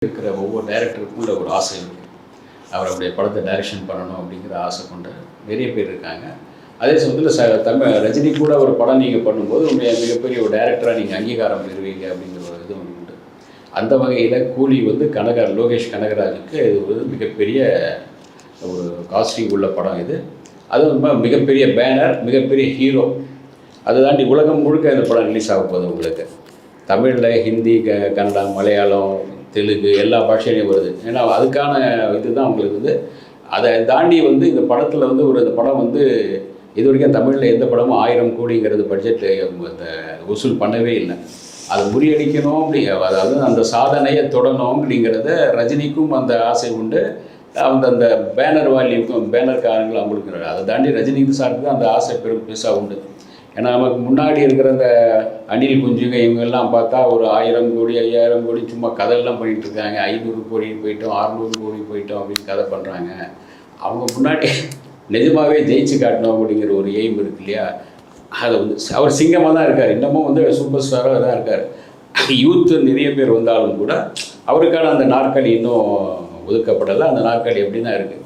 இருக்கிற ஒவ்வொரு டைரக்டருக்குள்ள ஒரு ஆசை இருக்குது. அவர் அப்படியே படத்தை டைரக்ஷன் பண்ணணும் அப்படிங்கிற ஆசை கொண்ட நிறைய பேர் இருக்காங்க. அதே சமயத்தில் தமிழ் ரஜினி கூட ஒரு படம் நீங்கள் பண்ணும்போது மிகப்பெரிய ஒரு டைரக்டராக நீங்கள் அங்கீகாரம் பெறுவீங்க அப்படிங்கிற ஒரு இது உண்டு. அந்த வகையில் கூலி லோகேஷ் கனகராஜுக்கு இது ஒரு மிகப்பெரிய ஒரு காஸ்டிங் உள்ள படம் இது. அதுவும் மிகப்பெரிய பேனர், மிகப்பெரிய ஹீரோ. அதை தாண்டி உலகம் முழுக்க இந்த படம் ரிலீஸ் ஆக போகுது. உங்களுக்கு தமிழில், ஹிந்தி, கன்னடா, மலையாளம், தெலுங்கு எல்லா பாஷையிலையும் வருது. ஏன்னா அதுக்கான இதுதான் உங்களுக்கு அதை தாண்டி இந்த படத்தில் இந்த படம் இது வரைக்கும் தமிழில் எந்த படமும் 1000 கோடிங்கிறது பட்ஜெட்டில் வசூல் பண்ணவே இல்லை. அதை முறியடிக்கணும் அதாவது அந்த சாதனையை தொடணும் அப்படிங்கிறத ரஜினிக்கும் அந்த ஆசை உண்டு. அந்த பேனர் பேனர்காரங்களும் அவங்களுக்கு அதை தாண்டி ரஜினி சாருக்கு தான் அந்த ஆசை பெருசாக உண்டு. ஏன்னா நமக்கு முன்னாடி இருக்கிற அந்த அணில் குஞ்சுங்க இவங்கெல்லாம் பார்த்தா ஒரு 1000 கோடி 5000 கோடி சும்மா கதையெல்லாம் பண்ணிகிட்டு இருக்காங்க. 500 கோடி போயிட்டோம், 600 கோடி போயிட்டோம் அப்படின்னு கதை பண்ணுறாங்க. அவங்க முன்னாடி நிஜமாகவே ஜெயிச்சு காட்டணும் அப்படிங்கிற ஒரு எய்ம் இருக்கு இல்லையா? அதை அவர் சிங்கமாக தான் இருக்கார். இன்னமும் சூப்பர் ஸ்டாராக தான் இருக்கார். யூத்து நிறைய பேர் வந்தாலும் கூட அவருக்கான அந்த நாற்காலி இன்னும் ஒதுக்கப்படலை. அந்த நாற்காலி எப்படி தான் இருக்குது.